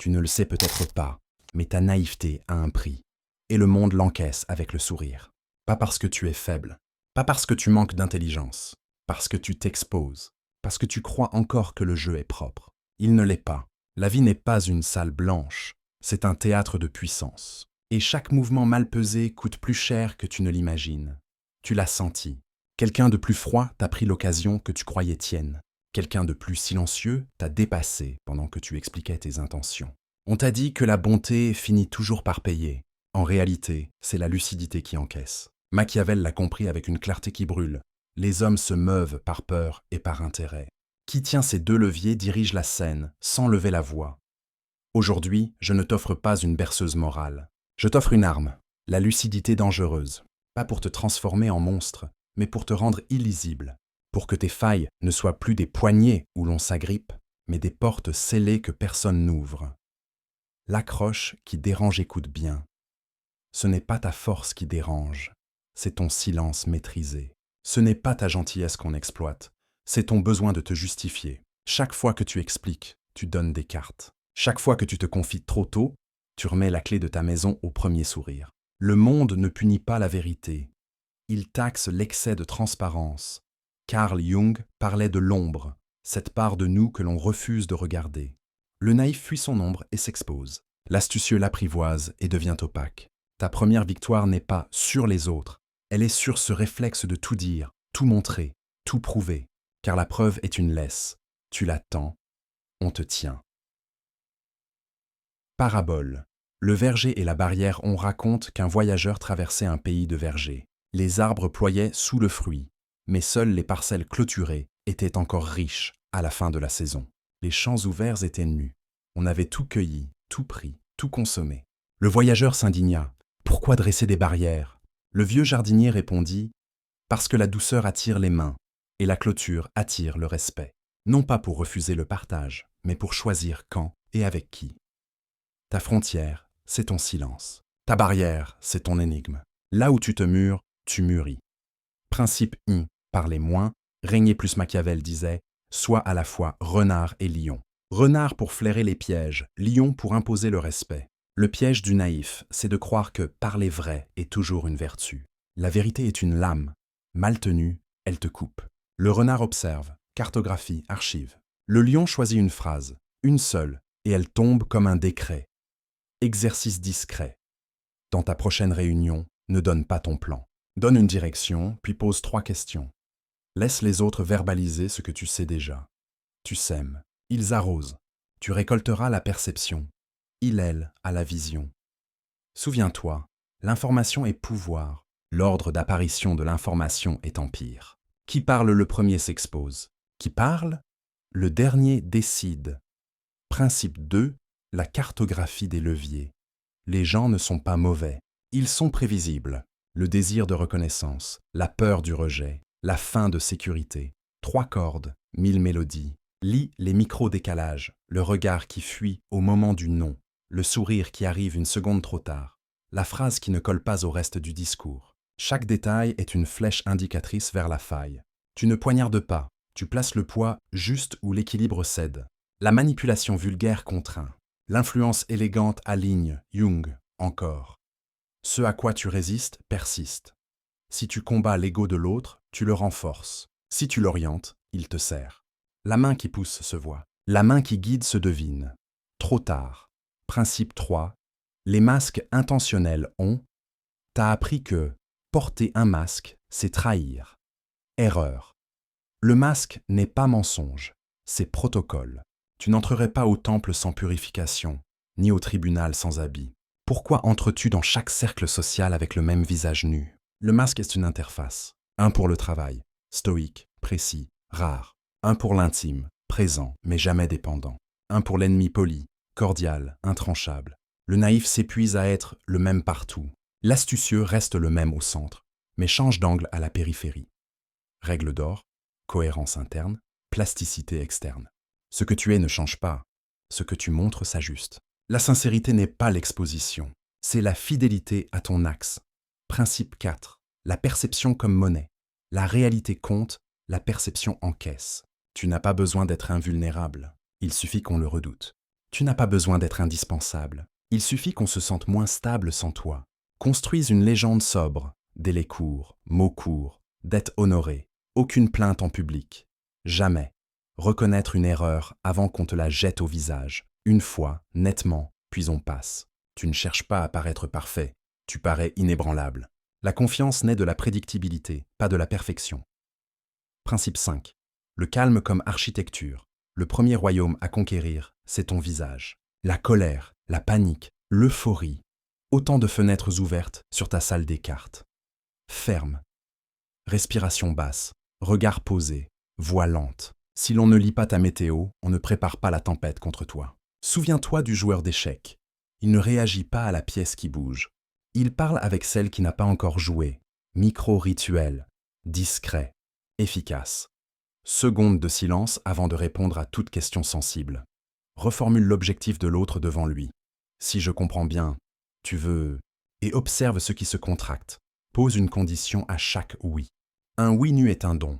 Tu ne le sais peut-être pas, mais ta naïveté a un prix. Et le monde l'encaisse avec le sourire. Pas parce que tu es faible, pas parce que tu manques d'intelligence, parce que tu t'exposes, parce que tu crois encore que le jeu est propre. Il ne l'est pas. La vie n'est pas une salle blanche, c'est un théâtre de puissance. Et chaque mouvement mal pesé coûte plus cher que tu ne l'imagines. Tu l'as senti. Quelqu'un de plus froid t'a pris l'occasion que tu croyais tienne. Quelqu'un de plus silencieux t'a dépassé pendant que tu expliquais tes intentions. On t'a dit que la bonté finit toujours par payer. En réalité, c'est la lucidité qui encaisse. Machiavel l'a compris avec une clarté qui brûle. Les hommes se meuvent par peur et par intérêt. Qui tient ces deux leviers dirige la scène, sans lever la voix. Aujourd'hui, je ne t'offre pas une berceuse morale. Je t'offre une arme, la lucidité dangereuse. Pas pour te transformer en monstre, mais pour te rendre illisible. Pour que tes failles ne soient plus des poignées où l'on s'agrippe, mais des portes scellées que personne n'ouvre. L'accroche qui dérange écoute bien. Ce n'est pas ta force qui dérange, c'est ton silence maîtrisé. Ce n'est pas ta gentillesse qu'on exploite, c'est ton besoin de te justifier. Chaque fois que tu expliques, tu donnes des cartes. Chaque fois que tu te confies trop tôt, tu remets la clé de ta maison au premier sourire. Le monde ne punit pas la vérité. Il taxe l'excès de transparence. Carl Jung parlait de l'ombre, cette part de nous que l'on refuse de regarder. Le naïf fuit son ombre et s'expose. L'astucieux l'apprivoise et devient opaque. Ta première victoire n'est pas sur les autres, elle est sur ce réflexe de tout dire, tout montrer, tout prouver, car la preuve est une laisse. Tu l'attends, on te tient. Parabole. Le verger et la barrière, on raconte qu'un voyageur traversait un pays de vergers. Les arbres ployaient sous le fruit, mais seules les parcelles clôturées étaient encore riches à la fin de la saison. Les champs ouverts étaient nus. On avait tout cueilli, tout pris, tout consommé. Le voyageur s'indigna. Pourquoi dresser des barrières? Le vieux jardinier répondit « Parce que la douceur attire les mains, et la clôture attire le respect. Non pas pour refuser le partage, mais pour choisir quand et avec qui. Ta frontière, c'est ton silence. Ta barrière, c'est ton énigme. Là où tu te mures, tu mûris. Principe I, parler moins, régner plus. Machiavel disait « Sois à la fois renard et lion ». Renard pour flairer les pièges, lion pour imposer le respect. Le piège du naïf, c'est de croire que parler vrai est toujours une vertu. La vérité est une lame. Mal tenue, elle te coupe. Le renard observe, cartographie, archive. Le lion choisit une phrase, une seule, et elle tombe comme un décret. Exercice discret. Dans ta prochaine réunion, ne donne pas ton plan. Donne une direction, puis pose 3 questions. Laisse les autres verbaliser ce que tu sais déjà. Tu sèmes, ils arrosent. Tu récolteras la perception. Il a la vision. Souviens-toi, l'information est pouvoir. L'ordre d'apparition de l'information est empire. Qui parle le premier s'expose. Qui parle? Le dernier décide. Principe 2, la cartographie des leviers. Les gens ne sont pas mauvais. Ils sont prévisibles. Le désir de reconnaissance, la peur du rejet, la faim de sécurité. 3 cordes, 1000 mélodies. Lis les micro-décalages, le regard qui fuit au moment du non. Le sourire qui arrive une seconde trop tard, la phrase qui ne colle pas au reste du discours. Chaque détail est une flèche indicatrice vers la faille. Tu ne poignardes pas, tu places le poids juste où l'équilibre cède. La manipulation vulgaire contraint. L'influence élégante aligne, Jung, encore. Ce à quoi tu résistes persiste. Si tu combats l'ego de l'autre, tu le renforces. Si tu l'orientes, il te sert. La main qui pousse se voit. La main qui guide se devine. Trop tard. Principe 3. Les masques intentionnels ont. T'as appris que porter un masque, c'est trahir. Erreur. Le masque n'est pas mensonge, c'est protocole. Tu n'entrerais pas au temple sans purification, ni au tribunal sans habit. Pourquoi entres-tu dans chaque cercle social avec le même visage nu? Le masque est une interface. Un pour le travail, stoïque, précis, rare. Un pour l'intime, présent, mais jamais dépendant. Un pour l'ennemi poli, cordial, intranchable. Le naïf s'épuise à être le même partout. L'astucieux reste le même au centre, mais change d'angle à la périphérie. Règle d'or, cohérence interne, plasticité externe. Ce que tu es ne change pas, ce que tu montres s'ajuste. La sincérité n'est pas l'exposition, c'est la fidélité à ton axe. Principe 4, la perception comme monnaie. La réalité compte, la perception encaisse. Tu n'as pas besoin d'être invulnérable, il suffit qu'on le redoute. Tu n'as pas besoin d'être indispensable. Il suffit qu'on se sente moins stable sans toi. Construise une légende sobre, délai court, mots courts, dette honorée, aucune plainte en public. Jamais. Reconnaître une erreur avant qu'on te la jette au visage, une fois, nettement, puis on passe. Tu ne cherches pas à paraître parfait, tu parais inébranlable. La confiance naît de la prédictibilité, pas de la perfection. Principe 5. Le calme comme architecture. Le premier royaume à conquérir, c'est ton visage. La colère, la panique, l'euphorie. Autant de fenêtres ouvertes sur ta salle des cartes. Ferme. Respiration basse, regard posé, voix lente. Si l'on ne lit pas ta météo, on ne prépare pas la tempête contre toi. Souviens-toi du joueur d'échecs. Il ne réagit pas à la pièce qui bouge. Il parle avec celle qui n'a pas encore joué. Micro-rituel, discret, efficace. Seconde de silence avant de répondre à toute question sensible. Reformule l'objectif de l'autre devant lui. Si je comprends bien, tu veux... Et observe ce qui se contracte. Pose une condition à chaque oui. Un oui nu est un don.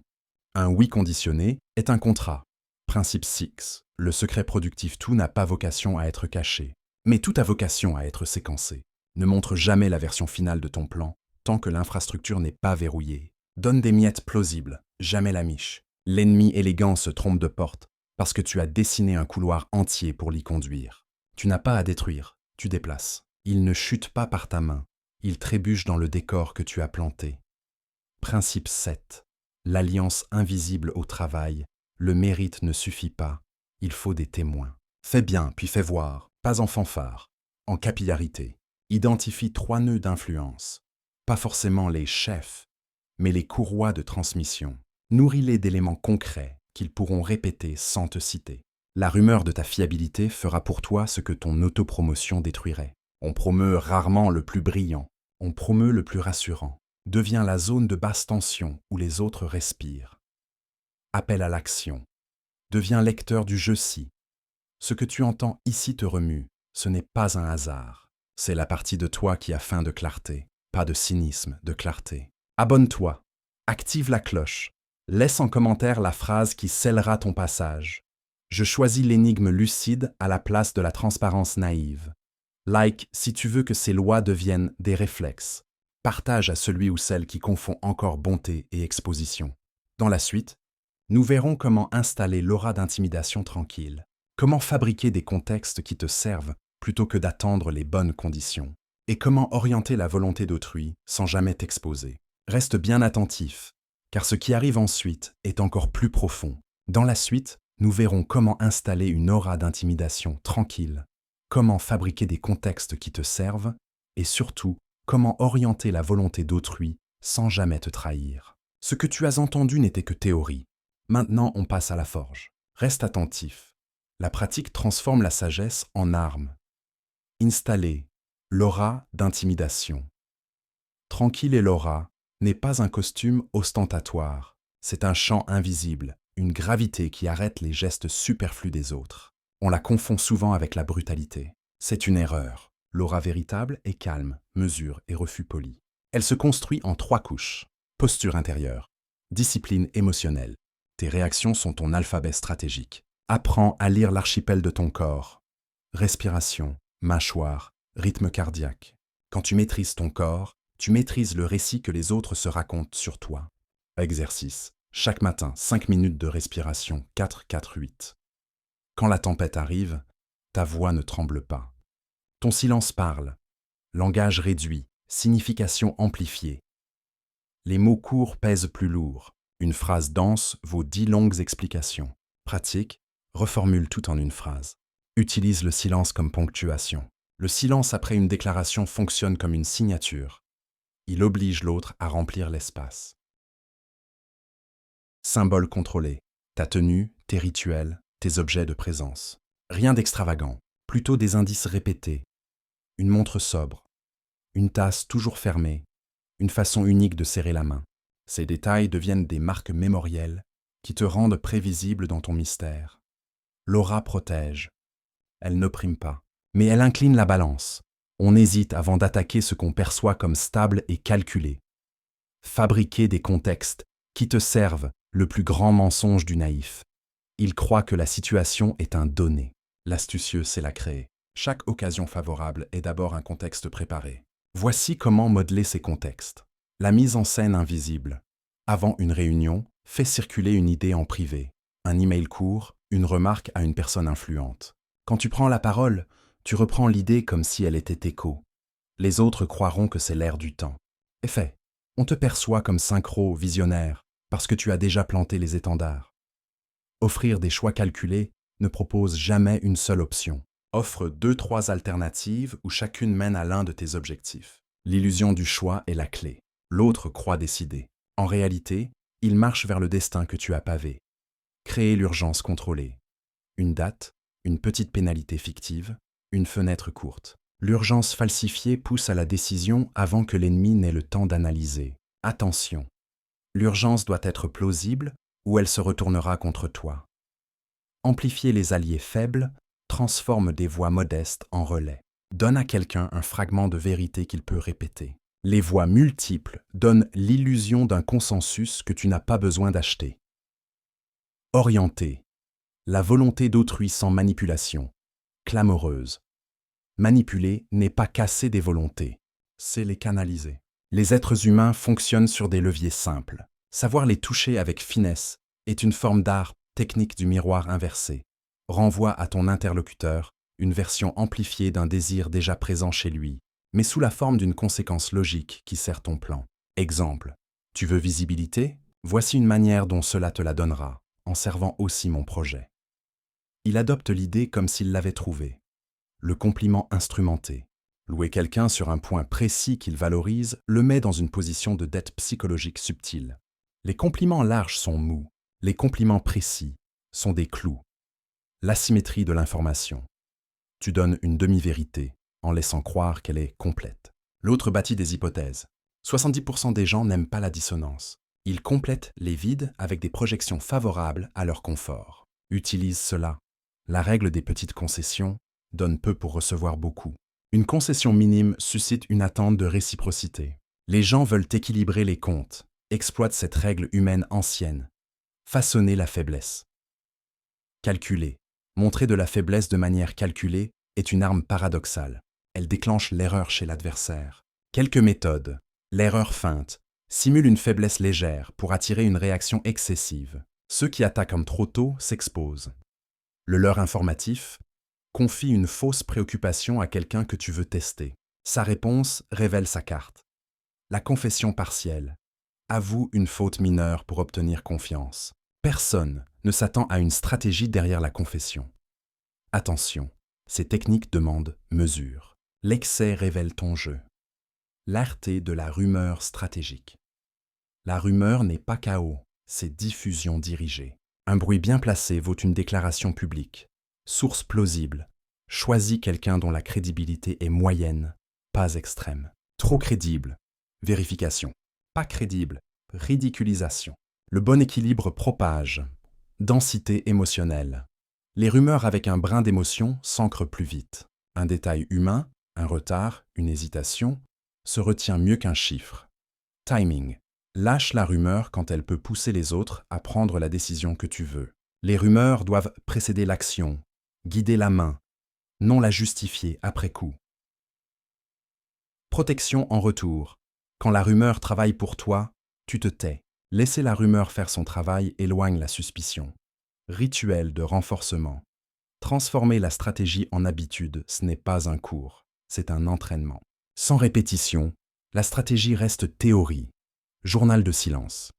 Un oui conditionné est un contrat. Principe 6. Le secret productif tout n'a pas vocation à être caché, mais tout a vocation à être séquencé. Ne montre jamais la version finale de ton plan tant que l'infrastructure n'est pas verrouillée. Donne des miettes plausibles, jamais la miche. L'ennemi élégant se trompe de porte parce que tu as dessiné un couloir entier pour l'y conduire. Tu n'as pas à détruire, tu déplaces. Il ne chute pas par ta main, il trébuche dans le décor que tu as planté. Principe 7. L'alliance invisible au travail. Le mérite ne suffit pas, il faut des témoins. Fais bien, puis fais voir, pas en fanfare, en capillarité. Identifie 3 nœuds d'influence. Pas forcément les chefs, mais les courroies de transmission. Nourris-les d'éléments concrets qu'ils pourront répéter sans te citer. La rumeur de ta fiabilité fera pour toi ce que ton autopromotion détruirait. On promeut rarement le plus brillant, on promeut le plus rassurant. Deviens la zone de basse tension où les autres respirent. Appel à l'action. Deviens lecteur du je-ci. Ce que tu entends ici te remue, ce n'est pas un hasard. C'est la partie de toi qui a faim de clarté, pas de cynisme, de clarté. Abonne-toi, active la cloche, laisse en commentaire la phrase qui scellera ton passage. Je choisis l'énigme lucide à la place de la transparence naïve. Like si tu veux que ces lois deviennent des réflexes. Partage à celui ou celle qui confond encore bonté et exposition. Dans la suite, nous verrons comment installer l'aura d'intimidation tranquille, comment fabriquer des contextes qui te servent plutôt que d'attendre les bonnes conditions, et comment orienter la volonté d'autrui sans jamais t'exposer. Reste bien attentif, car ce qui arrive ensuite est encore plus profond. Dans la suite, nous verrons comment installer une aura d'intimidation tranquille, comment fabriquer des contextes qui te servent, et surtout, comment orienter la volonté d'autrui sans jamais te trahir. Ce que tu as entendu n'était que théorie. Maintenant, on passe à la forge. Reste attentif. La pratique transforme la sagesse en arme. Installer l'aura d'intimidation. Tranquille l'aura n'est pas un costume ostentatoire. C'est un champ invisible, une gravité qui arrête les gestes superflus des autres. On la confond souvent avec la brutalité. C'est une erreur. L'aura véritable est calme, mesure et refus poli. Elle se construit en 3 couches. Posture intérieure, discipline émotionnelle. Tes réactions sont ton alphabet stratégique. Apprends à lire l'archipel de ton corps. Respiration, mâchoire, rythme cardiaque. Quand tu maîtrises ton corps, tu maîtrises le récit que les autres se racontent sur toi. Exercice. Chaque matin, 5 minutes de respiration, 4-4-8. Quand la tempête arrive, ta voix ne tremble pas. Ton silence parle, langage réduit, signification amplifiée. Les mots courts pèsent plus lourd, une phrase dense vaut 10 longues explications. Pratique, reformule tout en une phrase. Utilise le silence comme ponctuation. Le silence après une déclaration fonctionne comme une signature. Il oblige l'autre à remplir l'espace. Symbole contrôlé, ta tenue, tes rituels, tes objets de présence. Rien d'extravagant, plutôt des indices répétés. Une montre sobre, une tasse toujours fermée, une façon unique de serrer la main. Ces détails deviennent des marques mémorielles qui te rendent prévisible dans ton mystère. L'aura protège. Elle n'opprime pas, mais elle incline la balance. On hésite avant d'attaquer ce qu'on perçoit comme stable et calculé. Fabriquer des contextes qui te servent, le plus grand mensonge du naïf. Il croit que la situation est un donné. L'astucieux, c'est la créer. Chaque occasion favorable est d'abord un contexte préparé. Voici comment modeler ces contextes. La mise en scène invisible. Avant une réunion, fais circuler une idée en privé. Un email court, une remarque à une personne influente. Quand tu prends la parole, tu reprends l'idée comme si elle était écho. Les autres croiront que c'est l'air du temps. Effet, on te perçoit comme synchro, visionnaire, parce que tu as déjà planté les étendards. Offrir des choix calculés ne propose jamais une seule option. Offre 2-3 alternatives où chacune mène à l'un de tes objectifs. L'illusion du choix est la clé. L'autre croit décider. En réalité, il marche vers le destin que tu as pavé. Créer l'urgence contrôlée. Une date, une petite pénalité fictive, une fenêtre courte. L'urgence falsifiée pousse à la décision avant que l'ennemi n'ait le temps d'analyser. Attention, l'urgence doit être plausible ou elle se retournera contre toi. Amplifier les alliés faibles transforme des voix modestes en relais. Donne à quelqu'un un fragment de vérité qu'il peut répéter. Les voix multiples donnent l'illusion d'un consensus que tu n'as pas besoin d'acheter. Orienter. La volonté d'autrui sans manipulation. Clameureuse. Manipuler n'est pas casser des volontés, c'est les canaliser. Les êtres humains fonctionnent sur des leviers simples. Savoir les toucher avec finesse est une forme d'art technique du miroir inversé. Renvoie à ton interlocuteur une version amplifiée d'un désir déjà présent chez lui, mais sous la forme d'une conséquence logique qui sert ton plan. Exemple, tu veux visibilité? Voici une manière dont cela te la donnera, en servant aussi mon projet. Il adopte l'idée comme s'il l'avait trouvée. Le compliment instrumenté. Louer quelqu'un sur un point précis qu'il valorise le met dans une position de dette psychologique subtile. Les compliments larges sont mous, les compliments précis sont des clous. L'asymétrie de l'information. Tu donnes une demi-vérité en laissant croire qu'elle est complète. L'autre bâtit des hypothèses. 70% des gens n'aiment pas la dissonance. Ils complètent les vides avec des projections favorables à leur confort. Utilise cela. La règle des petites concessions donne peu pour recevoir beaucoup. Une concession minime suscite une attente de réciprocité. Les gens veulent équilibrer les comptes, exploitent cette règle humaine ancienne. Façonner la faiblesse. Calculer. Montrer de la faiblesse de manière calculée est une arme paradoxale. Elle déclenche l'erreur chez l'adversaire. Quelques méthodes. L'erreur feinte simule une faiblesse légère pour attirer une réaction excessive. Ceux qui attaquent trop tôt s'exposent. Le leurre informatif confie une fausse préoccupation à quelqu'un que tu veux tester. Sa réponse révèle sa carte. La confession partielle. Avoue une faute mineure pour obtenir confiance. Personne ne s'attend à une stratégie derrière la confession. Attention, ces techniques demandent mesure. L'excès révèle ton jeu. L'arté de la rumeur stratégique. La rumeur n'est pas chaos, c'est diffusion dirigée. Un bruit bien placé vaut une déclaration publique. Source plausible. Choisis quelqu'un dont la crédibilité est moyenne, pas extrême. Trop crédible. Vérification. Pas crédible. Ridiculisation. Le bon équilibre propage. Densité émotionnelle. Les rumeurs avec un brin d'émotion s'ancrent plus vite. Un détail humain, un retard, une hésitation, se retient mieux qu'un chiffre. Timing. Lâche la rumeur quand elle peut pousser les autres à prendre la décision que tu veux. Les rumeurs doivent précéder l'action, guider la main, non la justifier après coup. Protection en retour. Quand la rumeur travaille pour toi, tu te tais. Laisser la rumeur faire son travail éloigne la suspicion. Rituel de renforcement. Transformer la stratégie en habitude, ce n'est pas un cours, c'est un entraînement. Sans répétition, la stratégie reste théorie. Journal de silence.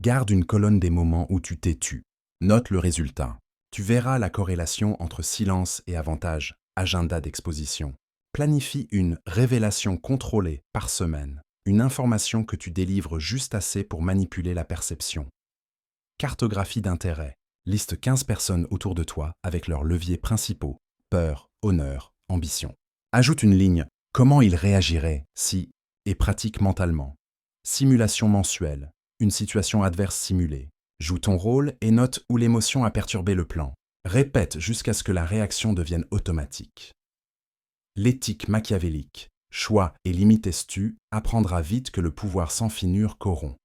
Garde une colonne des moments où tu t'es tu. Note le résultat. Tu verras la corrélation entre silence et avantage. Agenda d'exposition. Planifie une révélation contrôlée par semaine. Une information que tu délivres juste assez pour manipuler la perception. Cartographie d'intérêt. Liste 15 personnes autour de toi avec leurs leviers principaux. Peur, honneur, ambition. Ajoute une ligne. Comment ils réagiraient si et pratique mentalement. Simulation mensuelle. Une situation adverse simulée. Joue ton rôle et note où l'émotion a perturbé le plan. Répète jusqu'à ce que la réaction devienne automatique. L'éthique machiavélique. Choix et limite astuce apprendra vite que le pouvoir sans finure corrompt.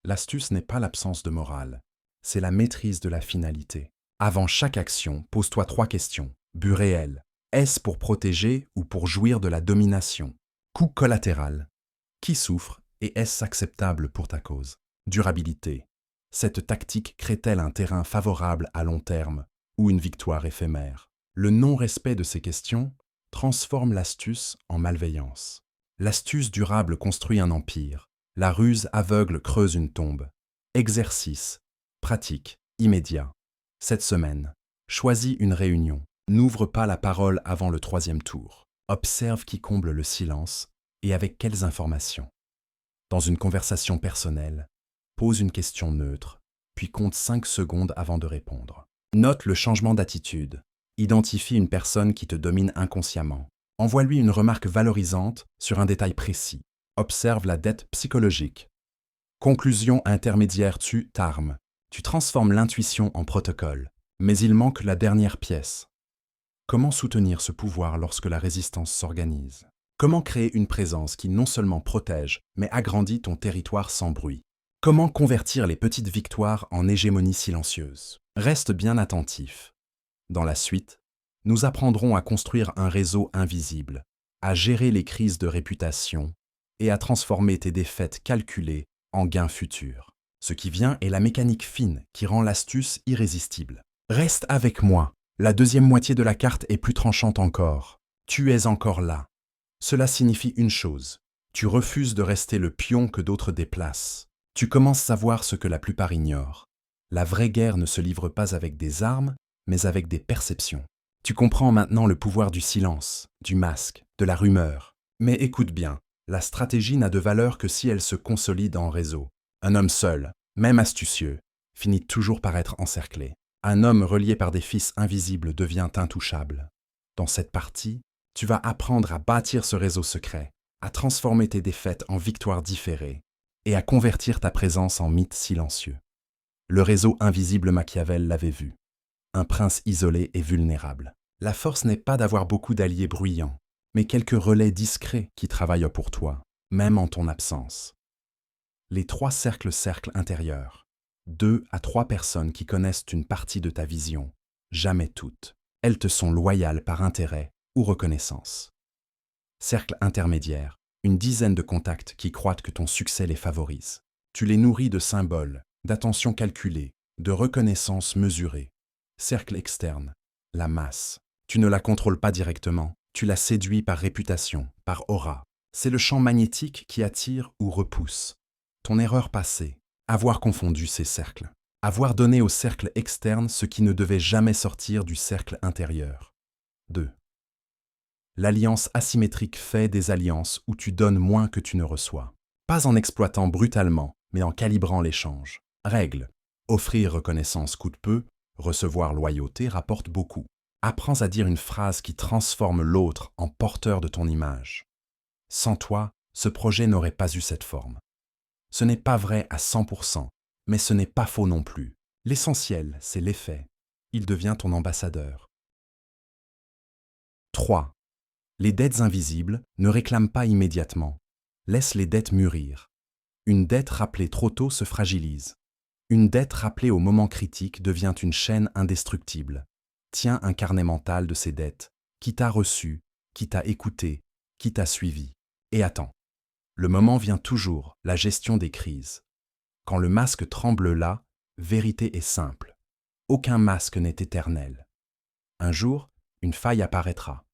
L'astuce n'est pas l'absence de morale, c'est la maîtrise de la finalité. Avant chaque action, pose-toi 3 questions. But réel. Est-ce pour protéger ou pour jouir de la domination? Coût collatéral. Qui souffre et est-ce acceptable pour ta cause? Durabilité. Cette tactique crée-t-elle un terrain favorable à long terme ou une victoire éphémère? Le non-respect de ces questions transforme l'astuce en malveillance. L'astuce durable construit un empire. La ruse aveugle creuse une tombe. Exercice. Pratique. Immédiat. Cette semaine, choisis une réunion. N'ouvre pas la parole avant le 3e tour. Observe qui comble le silence et avec quelles informations. Dans une conversation personnelle, pose une question neutre, puis compte 5 secondes avant de répondre. Note le changement d'attitude. Identifie une personne qui te domine inconsciemment. Envoie-lui une remarque valorisante sur un détail précis. Observe la dette psychologique. Conclusion intermédiaire, tu t'armes. Tu transformes l'intuition en protocole. Mais il manque la dernière pièce. Comment soutenir ce pouvoir lorsque la résistance s'organise? Comment créer une présence qui non seulement protège, mais agrandit ton territoire sans bruit? Comment convertir les petites victoires en hégémonie silencieuse? Reste bien attentif. Dans la suite, nous apprendrons à construire un réseau invisible, à gérer les crises de réputation et à transformer tes défaites calculées en gains futurs. Ce qui vient est la mécanique fine qui rend l'astuce irrésistible. Reste avec moi. La deuxième moitié de la carte est plus tranchante encore. Tu es encore là. Cela signifie une chose. Tu refuses de rester le pion que d'autres déplacent. Tu commences à voir ce que la plupart ignorent. La vraie guerre ne se livre pas avec des armes, mais avec des perceptions. Tu comprends maintenant le pouvoir du silence, du masque, de la rumeur. Mais écoute bien, la stratégie n'a de valeur que si elle se consolide en réseau. Un homme seul, même astucieux, finit toujours par être encerclé. Un homme relié par des fils invisibles devient intouchable. Dans cette partie, tu vas apprendre à bâtir ce réseau secret, à transformer tes défaites en victoires différées et à convertir ta présence en mythe silencieux. Le réseau invisible Machiavel l'avait vu. Un prince isolé et vulnérable. La force n'est pas d'avoir beaucoup d'alliés bruyants, mais quelques relais discrets qui travaillent pour toi, même en ton absence. Les 3 cercles intérieurs. 2 à 3 personnes qui connaissent une partie de ta vision, jamais toutes. Elles te sont loyales par intérêt ou reconnaissance. Cercle intermédiaire, une dizaine de contacts qui croient que ton succès les favorise. Tu les nourris de symboles, d'attention calculée, de reconnaissance mesurée. Cercle externe, la masse. Tu ne la contrôles pas directement, tu la séduis par réputation, par aura. C'est le champ magnétique qui attire ou repousse. Ton erreur passée, avoir confondu ces cercles. Avoir donné au cercle externe ce qui ne devait jamais sortir du cercle intérieur. 2. L'alliance asymétrique fait des alliances où tu donnes moins que tu ne reçois. Pas en exploitant brutalement, mais en calibrant l'échange. Règle. Offrir reconnaissance coûte peu, recevoir loyauté rapporte beaucoup. Apprends à dire une phrase qui transforme l'autre en porteur de ton image. Sans toi, ce projet n'aurait pas eu cette forme. Ce n'est pas vrai à 100%, mais ce n'est pas faux non plus. L'essentiel, c'est l'effet. Il devient ton ambassadeur. 3. Les dettes invisibles ne réclament pas immédiatement. Laisse les dettes mûrir. Une dette rappelée trop tôt se fragilise. Une dette rappelée au moment critique devient une chaîne indestructible. Tiens un carnet mental de ces dettes. Qui t'a reçu, qui t'a écouté, qui t'a suivi. Et attends. Le moment vient toujours, la gestion des crises. Quand le masque tremble là, vérité est simple. Aucun masque n'est éternel. Un jour, une faille apparaîtra.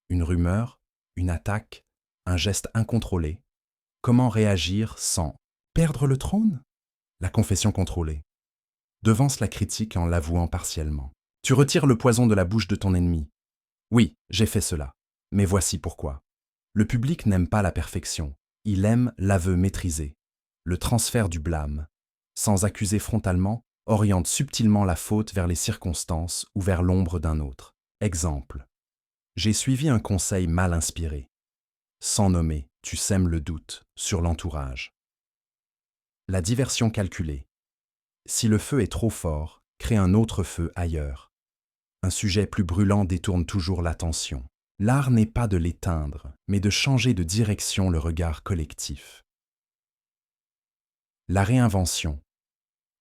Une rumeur, une attaque, un geste incontrôlé. Comment réagir sans perdre le trône? La confession contrôlée. Devance la critique en l'avouant partiellement. Tu retires le poison de la bouche de ton ennemi. Oui, j'ai fait cela. Mais voici pourquoi. Le public n'aime pas la perfection. Il aime l'aveu maîtrisé. Le transfert du blâme, sans accuser frontalement, oriente subtilement la faute vers les circonstances ou vers l'ombre d'un autre. Exemple. J'ai suivi un conseil mal inspiré. Sans nommer, tu sèmes le doute sur l'entourage. La diversion calculée. Si le feu est trop fort, crée un autre feu ailleurs. Un sujet plus brûlant détourne toujours l'attention. L'art n'est pas de l'éteindre, mais de changer de direction le regard collectif. La réinvention.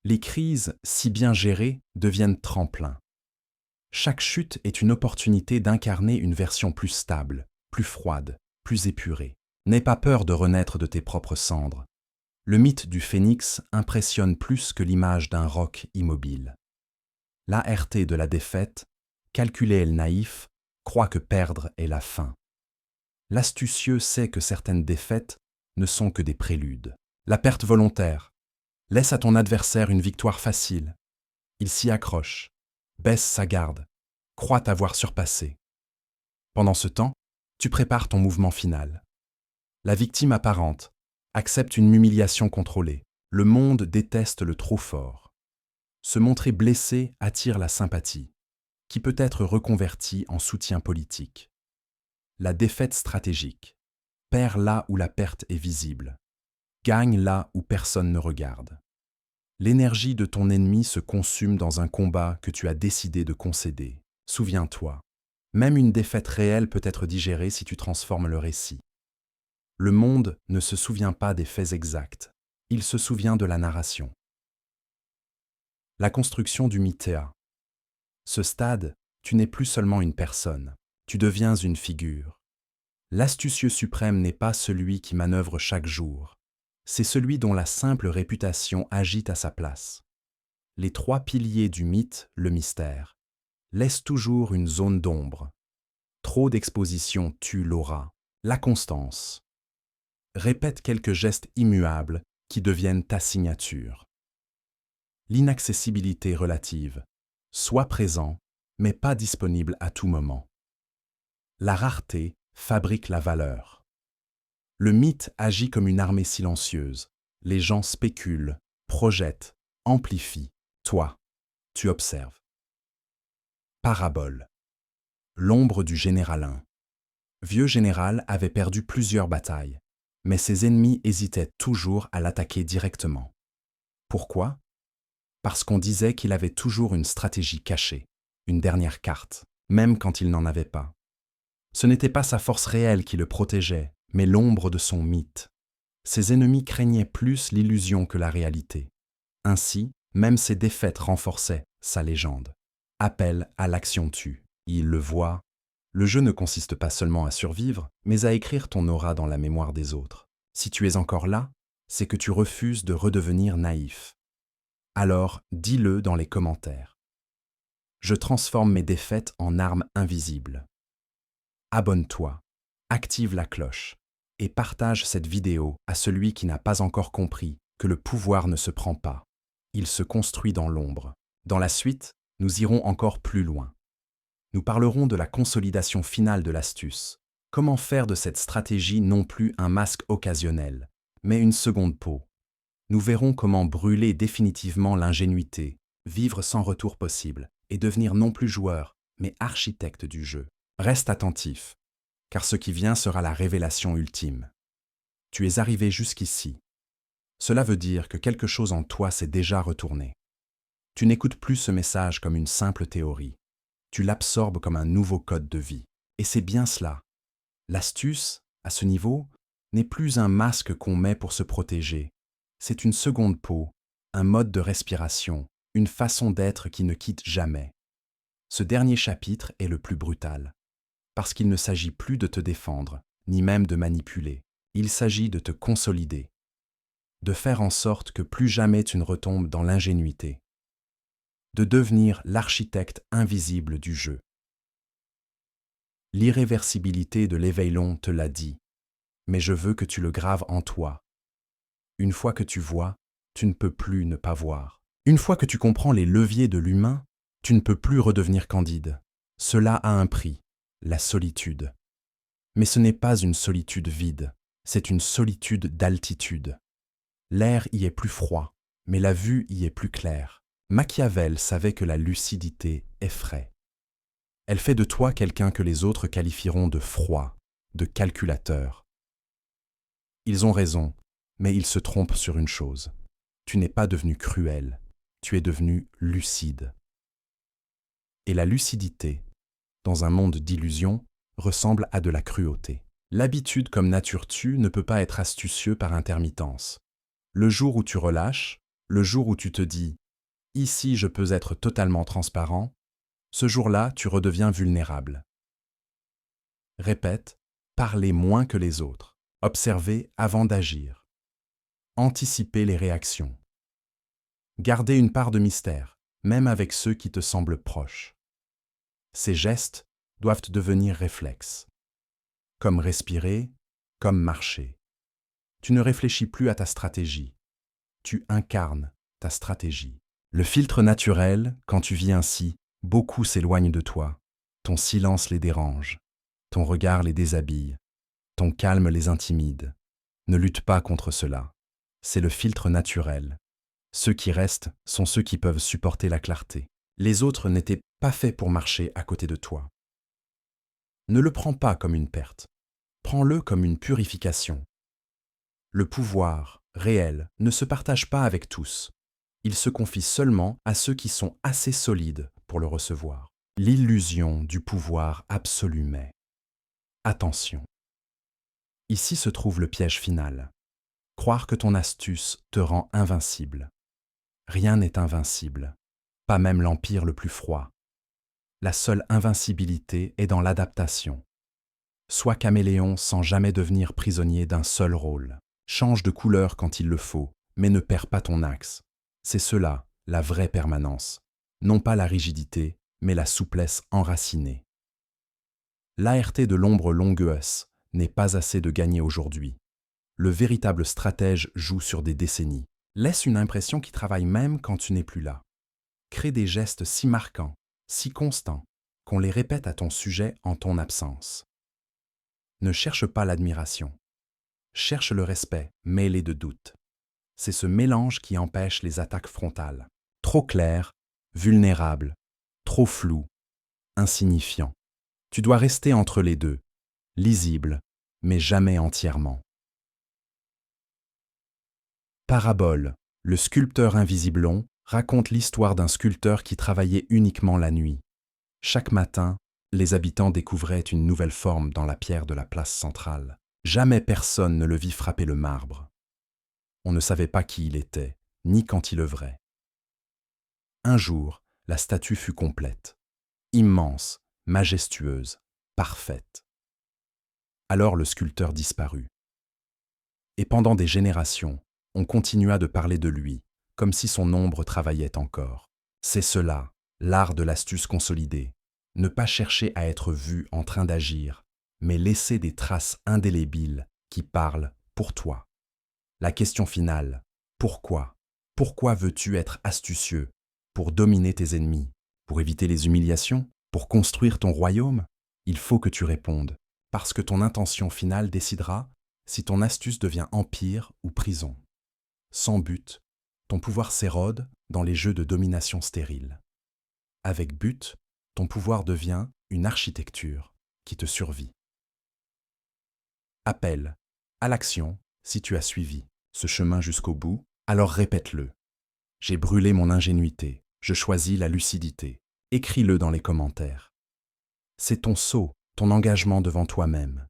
Les crises, si bien gérées, deviennent tremplins. Chaque chute est une opportunité d'incarner une version plus stable, plus froide, plus épurée. N'aie pas peur de renaître de tes propres cendres. Le mythe du phénix impressionne plus que l'image d'un roc immobile. L'ART de la défaite, calculé et le naïf, croit que perdre est la fin. L'astucieux sait que certaines défaites ne sont que des préludes. La perte volontaire. Laisse à ton adversaire une victoire facile. Il s'y accroche, baisse sa garde, croit t'avoir surpassé. Pendant ce temps, tu prépares ton mouvement final. La victime apparente accepte une humiliation contrôlée. Le monde déteste le trop fort. Se montrer blessé attire la sympathie, qui peut être reconvertie en soutien politique. La défaite stratégique. Perds là où la perte est visible. Gagne là où personne ne regarde. L'énergie de ton ennemi se consume dans un combat que tu as décidé de concéder. Souviens-toi, même une défaite réelle peut être digérée si tu transformes le récit. Le monde ne se souvient pas des faits exacts, il se souvient de la narration. La construction du Mythéa. Ce stade, tu n'es plus seulement une personne, tu deviens une figure. L'astucieux suprême n'est pas celui qui manœuvre chaque jour, c'est celui dont la simple réputation agite à sa place. Les trois piliers du mythe, le mystère, laissent toujours une zone d'ombre. Trop d'exposition tue l'aura. La constance. Répète quelques gestes immuables qui deviennent ta signature. L'inaccessibilité relative. Sois présent, mais pas disponible à tout moment. La rareté fabrique la valeur. Le mythe agit comme une armée silencieuse. Les gens spéculent, projettent, amplifient. Toi, tu observes. Parabole. L'ombre du général 1. Vieux général avait perdu plusieurs batailles, mais ses ennemis hésitaient toujours à l'attaquer directement. Pourquoi ? Parce qu'on disait qu'il avait toujours une stratégie cachée, une dernière carte, même quand il n'en avait pas. Ce n'était pas sa force réelle qui le protégeait, mais l'ombre de son mythe. Ses ennemis craignaient plus l'illusion que la réalité. Ainsi, même ses défaites renforçaient sa légende. Appel à l'action tue. Il le voit. Le jeu ne consiste pas seulement à survivre, mais à écrire ton aura dans la mémoire des autres. Si tu es encore là, c'est que tu refuses de redevenir naïf. Alors, dis-le dans les commentaires. Je transforme mes défaites en armes invisibles. Abonne-toi, active la cloche et partage cette vidéo à celui qui n'a pas encore compris que le pouvoir ne se prend pas. Il se construit dans l'ombre. Dans la suite, nous irons encore plus loin. Nous parlerons de la consolidation finale de l'astuce. Comment faire de cette stratégie non plus un masque occasionnel, mais une seconde peau. Nous verrons comment brûler définitivement l'ingénuité, vivre sans retour possible et devenir non plus joueur, mais architecte du jeu. Reste attentif, car ce qui vient sera la révélation ultime. Tu es arrivé jusqu'ici. Cela veut dire que quelque chose en toi s'est déjà retourné. Tu n'écoutes plus ce message comme une simple théorie. Tu l'absorbes comme un nouveau code de vie. Et c'est bien cela. L'astuce, à ce niveau, n'est plus un masque qu'on met pour se protéger. C'est une seconde peau, un mode de respiration, une façon d'être qui ne quitte jamais. Ce dernier chapitre est le plus brutal, parce qu'il ne s'agit plus de te défendre, ni même de manipuler. Il s'agit de te consolider, de faire en sorte que plus jamais tu ne retombes dans l'ingénuité, de devenir l'architecte invisible du jeu. L'irréversibilité de l'éveil long te l'a dit, mais je veux que tu le graves en toi. Une fois que tu vois, tu ne peux plus ne pas voir. Une fois que tu comprends les leviers de l'humain, tu ne peux plus redevenir candide. Cela a un prix, la solitude. Mais ce n'est pas une solitude vide, c'est une solitude d'altitude. L'air y est plus froid, mais la vue y est plus claire. Machiavel savait que la lucidité effraie. Elle fait de toi quelqu'un que les autres qualifieront de froid, de calculateur. Ils ont raison, mais ils se trompent sur une chose. Tu n'es pas devenu cruel, tu es devenu lucide. Et la lucidité, dans un monde d'illusions, ressemble à de la cruauté. L'habitude comme nature tue ne peut pas être astucieux par intermittence. Le jour où tu relâches, le jour où tu te dis « ici je peux être totalement transparent », Ce jour-là, tu redeviens vulnérable. Répète, parlez moins que les autres. Observez avant d'agir. Anticipez les réactions. Gardez une part de mystère, même avec ceux qui te semblent proches. Ces gestes doivent devenir réflexes. Comme respirer, comme marcher. Tu ne réfléchis plus à ta stratégie. Tu incarnes ta stratégie. Le filtre naturel, quand tu vis ainsi, beaucoup s'éloignent de toi. Ton silence les dérange. Ton regard les déshabille. Ton calme les intimide. Ne lutte pas contre cela. C'est le filtre naturel. Ceux qui restent sont ceux qui peuvent supporter la clarté. Les autres n'étaient pas faits pour marcher à côté de toi. Ne le prends pas comme une perte. Prends-le comme une purification. Le pouvoir, réel, ne se partage pas avec tous. Il se confie seulement à ceux qui sont assez solides pour le recevoir. L'illusion du pouvoir absolu mais. Attention. Ici se trouve le piège final. Croire que ton astuce te rend invincible. Rien n'est invincible, pas même l'empire le plus froid. La seule invincibilité est dans l'adaptation. Sois caméléon sans jamais devenir prisonnier d'un seul rôle. Change de couleur quand il le faut, mais ne perds pas ton axe. C'est cela, la vraie permanence. Non pas la rigidité, mais la souplesse enracinée. L'ART de l'ombre longueuse n'est pas assez de gagner aujourd'hui. Le véritable stratège joue sur des décennies. Laisse une impression qui travaille même quand tu n'es plus là. Crée des gestes si marquants, si constants, qu'on les répète à ton sujet en ton absence. Ne cherche pas l'admiration. Cherche le respect, mêlé de doute. C'est ce mélange qui empêche les attaques frontales. Trop clair, vulnérable, trop flou, insignifiant. Tu dois rester entre les deux, lisible, mais jamais entièrement. Parabole, le sculpteur invisiblon, raconte l'histoire d'un sculpteur qui travaillait uniquement la nuit. Chaque matin, les habitants découvraient une nouvelle forme dans la pierre de la place centrale. Jamais personne ne le vit frapper le marbre. On ne savait pas qui il était, ni quand il œuvrait. Un jour, la statue fut complète, immense, majestueuse, parfaite. Alors le sculpteur disparut. Et pendant des générations, on continua de parler de lui, comme si son ombre travaillait encore. C'est cela, l'art de l'astuce consolidée. Ne pas chercher à être vu en train d'agir, mais laisser des traces indélébiles qui parlent pour toi. La question finale, pourquoi? Pourquoi veux-tu être astucieux? Pour dominer tes ennemis? Pour éviter les humiliations? Pour construire ton royaume? Il faut que tu répondes, parce que ton intention finale décidera si ton astuce devient empire ou prison. Sans but, ton pouvoir s'érode dans les jeux de domination stérile. Avec but, ton pouvoir devient une architecture qui te survit. Appel à l'action si tu as suivi ce chemin jusqu'au bout, alors répète-le. J'ai brûlé mon ingénuité, je choisis la lucidité. Écris-le dans les commentaires. C'est ton saut, ton engagement devant toi-même.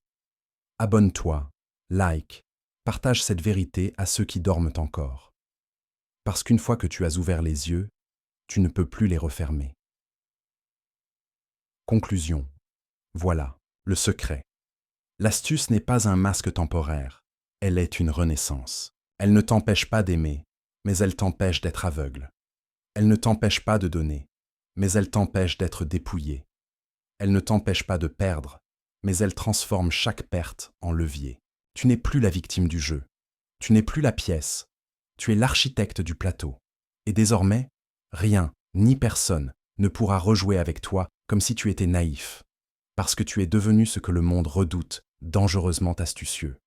Abonne-toi, like, partage cette vérité à ceux qui dorment encore. Parce qu'une fois que tu as ouvert les yeux, tu ne peux plus les refermer. Conclusion. Voilà, le secret. L'astuce n'est pas un masque temporaire, elle est une renaissance. Elle ne t'empêche pas d'aimer, mais elle t'empêche d'être aveugle. Elle ne t'empêche pas de donner, mais elle t'empêche d'être dépouillé. Elle ne t'empêche pas de perdre, mais elle transforme chaque perte en levier. Tu n'es plus la victime du jeu. Tu n'es plus la pièce. Tu es l'architecte du plateau. Et désormais, rien, ni personne, ne pourra rejouer avec toi comme si tu étais naïf, parce que tu es devenu ce que le monde redoute, dangereusement astucieux.